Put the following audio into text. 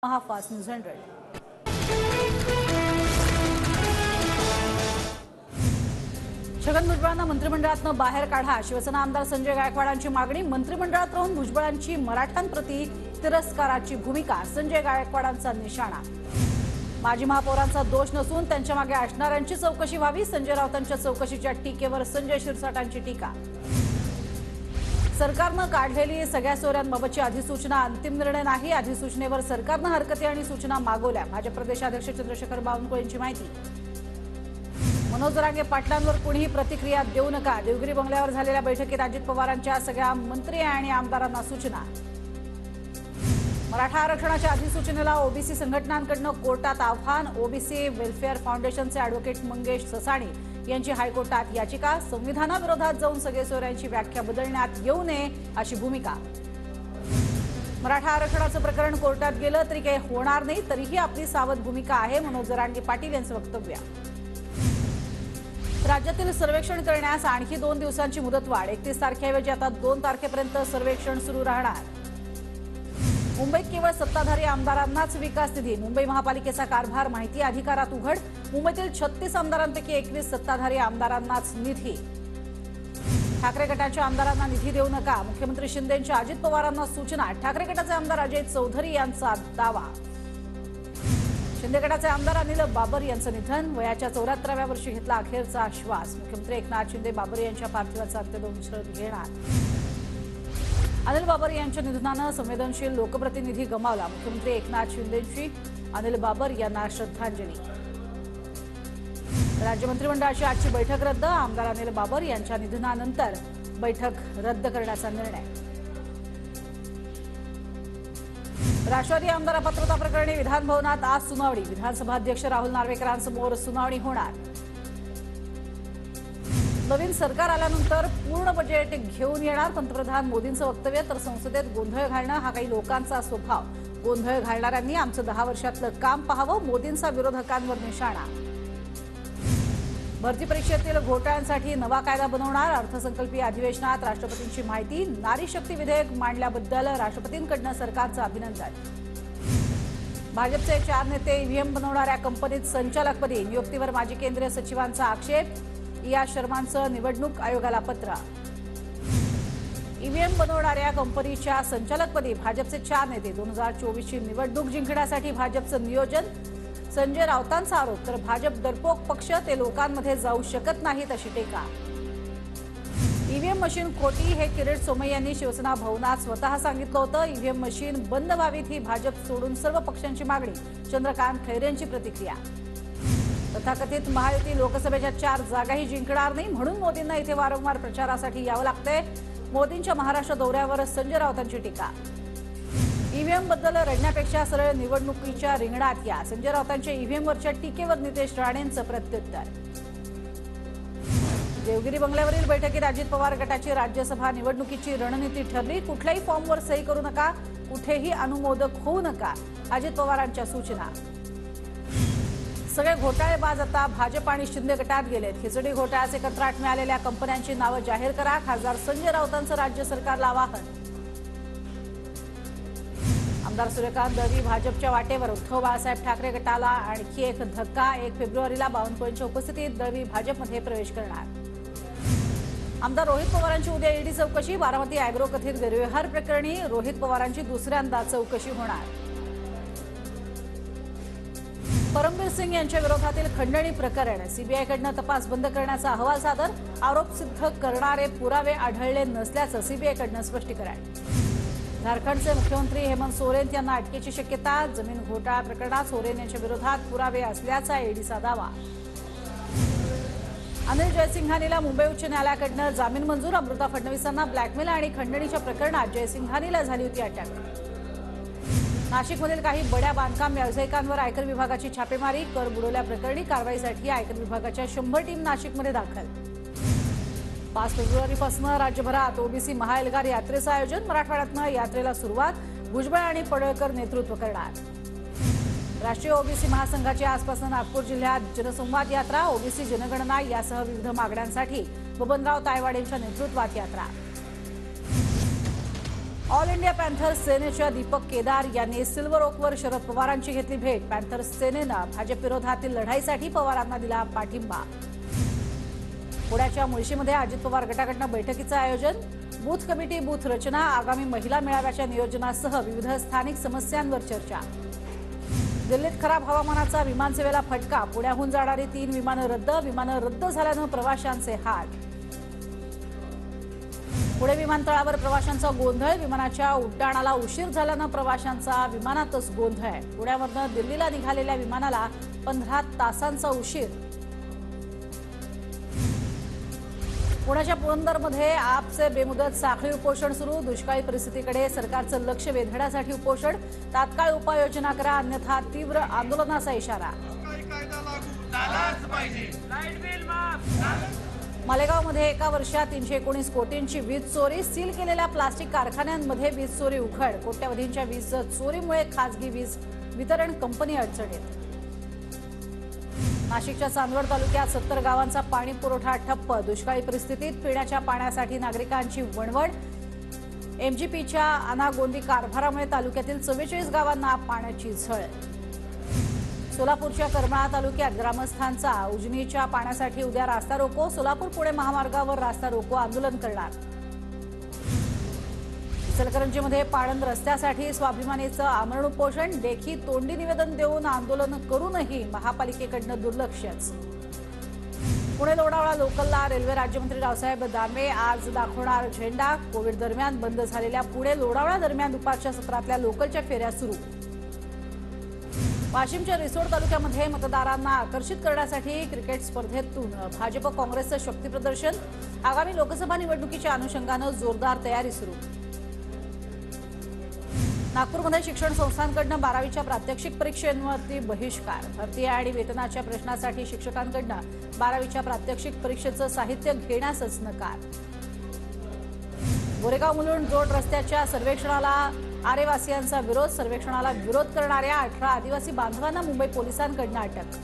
Fast news 100. Chhagan भुजबळांना मंत्रिमंडळातून बाहेर काढा. शिवसेना आमदार संजय गायकवाडांची मागणी. मंत्रिमंडळात राहून भुजबळांची मराठ्यांप्रती तिरस्काराची भूमिका. संजय गायकवाडांचा निशाणा. माजी महापौरांचा दोष नसून त्यांच्या मागे असणाऱ्यांची चौकशी व्हावी. संजय राऊतांच्या चौकशीच्या टीकेवर संजय शिरसाटांची टीका. सरकारनं काढलेली सगळ्या चोऱ्यांबाबतची अधिसूचना अंतिम निर्णय नाही. अधिसूचनेवर सरकारनं हरकती आणि सूचना मागवल्या. भाजप प्रदेशाध्यक्ष चंद्रशेखर बावनकुळे यांची माहिती. मनोज जरांगे पाटलांवर कुणीही प्रतिक्रिया देऊ नका. देवगिरी बंगल्यावर झालेल्या बैठकीत अजित पवारांच्या सगळ्या मंत्री आणि आमदारांना सूचना. मराठा आरक्षणाच्या अधिसूचनेला ओबीसी संघटनांकडून कोर्टात आव्हान. ओबीसी वेलफेअर फाउंडेशनचे अॅडव्होकेट मंगेश ससाणी यांची हायकोर्टात याचिका. संविधानाविरोधात जाऊन सगळे चोऱ्यांची व्याख्या बदलण्यात येऊ नये अशी भूमिका. मराठा आरक्षणाचं प्रकरण कोर्टात गेलं तरी काही होणार नाही, तरीही आपली सावध भूमिका आहे. मनोज जरांगे पाटील यांचं वक्तव्य. राज्यातील सर्वेक्षण करण्यास आणखी 2 दिवसांची मुदतवाढ. 31 तारखेऐवजी आता 2 तारखेपर्यंत सर्वेक्षण सुरू राहणार. मुंबईत केवळ सत्ताधारी आमदारांनाच विकास निधी. मुंबई महापालिकेचा कारभार माहिती अधिकारात उघड. मुंबईतील 36 आमदारांपैकी 21 सत्ताधारी आमदारांनाच निधी. ठाकरे गटाच्या आमदारांना निधी देऊ नका. मुख्यमंत्री शिंदेंच्या अजित पवारांना सूचना. ठाकरे गटाचे आमदार अजय चौधरी यांचा दावा. शिंदे गटाचे आमदार अनिल बाबर यांचं निधन. वयाच्या 74व्या वर्षी घेतला अखेरचा श्वास. मुख्यमंत्री एकनाथ शिंदे बाबर यांच्या पार्थिवाचा अंत्यदर्शन घेणार. अनिल बाबर यांच्या निधनानं संवेदनशील लोकप्रतिनिधी गमावला. मुख्यमंत्री एकनाथ शिंदेंची अनिल बाबर यांना श्रद्धांजली. राज्य मंत्रिमंडळाची आजची बैठक रद्द. आमदार अनिल बाबर यांच्या निधनानंतर बैठक रद्द करण्याचा निर्णय. राष्ट्रवादी आमदार अपात्रता प्रकरणी विधानभवनात आज सुनावणी. विधानसभा अध्यक्ष राहुल नार्वेकरांसमोर सुनावणी होणार. नवीन सरकार आल्यानंतर पूर्ण बजेट घेऊन येणार पंतप्रधान मोदींचं वक्तव्य. तर संसदेत गोंधळ घालणं हा काही लोकांचा स्वभाव. गोंधळ घालणाऱ्यांनी आमचं 10 वर्षातलं काम पाहावं. मोदींचा विरोधकांवर निशाणा. भरती परीक्षेतील घोटाळ्यांसाठी नवा कायदा बनवणार. अर्थसंकल्पीय अधिवेशनात राष्ट्रपतींची माहिती. नारी शक्ती विधेयक मांडल्याबद्दल राष्ट्रपतींकडून सरकारचं अभिनंदन. भाजपचे 4 नेते ईव्हीएम बनवणाऱ्या कंपनीत संचालकपदी. नियुक्तीवर माजी केंद्रीय सचिवांचा आक्षेप. या शर्मांचं निवडणूक आयोगाला पत्र. ईव्हीएम बनवणाऱ्या कंपनीच्या संचालकपदी भाजपचे 4 नेते. 2024ची निवडणूक जिंकण्यासाठी भाजपचं नियोजन. संजय राऊतांचा आरोप. तर भाजप डरपोक पक्ष, ते लोकांमध्ये जाऊ शकत नाहीत अशी टीका. ईव्हीएम मशीन खोटी हे किरीट सोमय्या यांनी शिवसेना भवनात स्वतः सांगितलं होतं. ईव्हीएम मशीन बंद व्हावीत ही भाजप सोडून सर्व पक्षांची मागणी. चंद्रकांत खैरेंची प्रतिक्रिया. तथाकथित महायुती लोकसभेच्या 4 जागाही जिंकणार नाही, म्हणून मोदींना इथे वारंवार प्रचारासाठी यावं लागतंय. मोदींच्या महाराष्ट्र दौऱ्यावर संजय राऊतांची टीका. ईव्हीएम बद्दल रडण्यापेक्षा सरळ निवडणुकीच्या रिंगणात या. संजय राऊतांच्या ईव्हीएमवरच्या टीकेवर नितेश राणेंचं प्रत्युत्तर. देवगिरी बंगल्यावरील बैठकीत अजित पवार गटाची राज्यसभा निवडणुकीची रणनीती ठरली. कुठल्याही फॉर्मवर सही करू नका. कुठेही अनुमोदक होऊ नका. अजित पवारांच्या सूचना. सगळे घोटाळेबाज आता भाजप आणि शिंदे गटात गेलेत. खिचडी घोटाळ्याचे कंत्राट मिळालेल्या कंपन्यांची नावं जाहीर करा. खासदार संजय राऊतांचं राज्य सरकारला आवाहन. आमदार सूर्यकांत दळवी भाजपच्या वाटेवर. उद्धव बाळासाहेब ठाकरे गटाला आणखी एक धक्का. 1 फेब्रुवारीला बावनकुळेंच्या उपस्थितीत दळवी भाजपमध्ये प्रवेश करणार. आमदार रोहित पवारांची उद्या ईडी चौकशी. बारामती अॅग्रो कथित गैरव्यवहार प्रकरणी रोहित पवारांची दुसऱ्यांदा चौकशी होणार. परमबीर सिंग यांच्या विरोधातील खंडणी प्रकरण. सीबीआयकडून तपास बंद करण्याचा अहवाल सादर. आरोप सिद्ध करणारे पुरावे आढळले नसल्याचं सीबीआयकडून स्पष्टीकरण. झारखंडचे मुख्यमंत्री हेमंत सोरेन यांना अटकेची शक्यता. जमीन घोटाळा प्रकरणात सोरेन यांच्या विरोधात पुरावे असल्याचा ईडीचा दावा. अनिल जयसिंघानीला मुंबई उच्च न्यायालयाकडून जामीन मंजूर. अमृता फडणवीसांना ब्लॅकमेल आणि खंडणीच्या प्रकरणात जयसिंघानीला झाली होती अटक. नाशिकमधील काही बड्या बांधकाम व्यावसायिकांवर आयकर विभागाची छापेमारी. कर बुडवल्याप्रकरणी कारवाईसाठी आयकर विभागाच्या 100 टीम नाशिकमध्ये दाखल. 5 फेब्रुवारीपासून राज्यभरात ओबीसी महाएल्गार यात्रेचं आयोजन. मराठवाड्यातनं यात्रेला सुरुवात. भुजबळ आणि पडळकर नेतृत्व करणार. राष्ट्रीय ओबीसी महासंघाची आजपासून नागपूर जिल्ह्यात जनसंवाद यात्रा. ओबीसी जनगणना यासह विविध मागण्यांसाठी बबनराव तायवाड यांच्या नेतृत्वात यात्रा. ऑल इंडिया पॅन्थर्स सेनेच्या दीपक केदार यांनी सिल्वर ओकवर शरद पवारांची घेतली भेट। पॅन्थर्स सेनेनं भाजप विरोधातील लढाईसाठी पवारांना दिला पाठिंबा। पुण्याच्या मुळशीमध्ये अजित पवार गटाकडून बैठकीचं आयोजन। बूथ कमिटी, बूथ रचना, आगामी महिला मेळाव्याच्या नियोजनासह विविध स्थानिक समस्यांवर चर्चा। दिल्लीत खराब हवामानाचा विमानसेवेला फटका। पुण्याहून जाणारी 3 विमानं रद्द झाल्यानं प्रवाशांचे हाल। पुणे विमानतळावर प्रवाशांचा गोंधळ। विमानाच्या उड्डाणाला उशीर झाल्यानं प्रवाशांचा विमानातच गोंधळ। पुण्यावरून दिल्लीला निघालेल्या विमानाला 15 तासांचा उशीर। पुण्याच्या पुरंदरमध्ये आपचे बेमुदत साखळी उपोषण सुरू। दुष्काळी परिस्थितीकडे सरकारचं लक्ष वेधण्यासाठी उपोषण। तात्काळ उपाययोजना करा, अन्यथा तीव्र आंदोलनाचा इशारा। मालेगावमध्ये एका वर्षात 319 कोटींची वीज चोरी। सील केलेल्या प्लास्टिक कारखान्यांमध्ये वीज चोरी उघड। कोट्यवधींच्या वीज चोरीमुळे खासगी वीज वितरण कंपनी अडचणीत। नाशिकच्या चांदवड तालुक्यात 70 गावांचा पाणी पुरवठा ठप्प। दुष्काळी परिस्थितीत पिण्याच्या पाण्यासाठी नागरिकांची वणवण। एमजीपीच्या अनागोंदी कारभारामुळे तालुक्यातील 44 गावांना पाण्याची झळ। सोलापूरच्या करमाळा तालुक्यात ग्रामस्थांचा उजनीच्या पाण्यासाठी उद्या रास्ता रोको। सोलापूर पुणे महामार्गावर रास्ता रोको आंदोलन करणार। इचलकरंजीमध्ये पाळंद रस्त्यासाठी स्वाभिमानीचं आमरण उपोषण। लेखी तोंडी निवेदन देऊन आंदोलन करूनही महापालिकेकडनं दुर्लक्षच। पुणे लोणावळा लोकलला रेल्वे राज्यमंत्री रावसाहेब दानवे आज दाखवणार झेंडा। कोविड दरम्यान बंद झालेल्या पुणे लोणावळा दरम्यान दुपारच्या सत्रातल्या लोकलच्या फेऱ्या सुरू। वाशिमच्या रिसोड तालुक्यामध्ये मतदारांना आकर्षित करण्यासाठी क्रिकेट स्पर्धेतून भाजप काँग्रेसचं शक्तीप्रदर्शन। आगामी लोकसभा निवडणुकीच्या अनुषंगानं जोरदार तयारी सुरू। नागपूरमध्ये शिक्षण संस्थांकडून 12वीच्या प्रात्यक्षिक परीक्षेवरती बहिष्कार। भरती आणि वेतनाच्या प्रश्नासाठी शिक्षकांकडून 12वीच्या प्रात्यक्षिक परीक्षेचं साहित्य घेण्यासच नकार। गोरेगाव मुलुंड जोड रस्त्याच्या सर्वेक्षणाला आरेवासियांचा विरोध। सर्वेक्षणाला विरोध करणाऱ्या 18 आदिवासी बांधवांना मुंबई पोलिसांकडून अटक।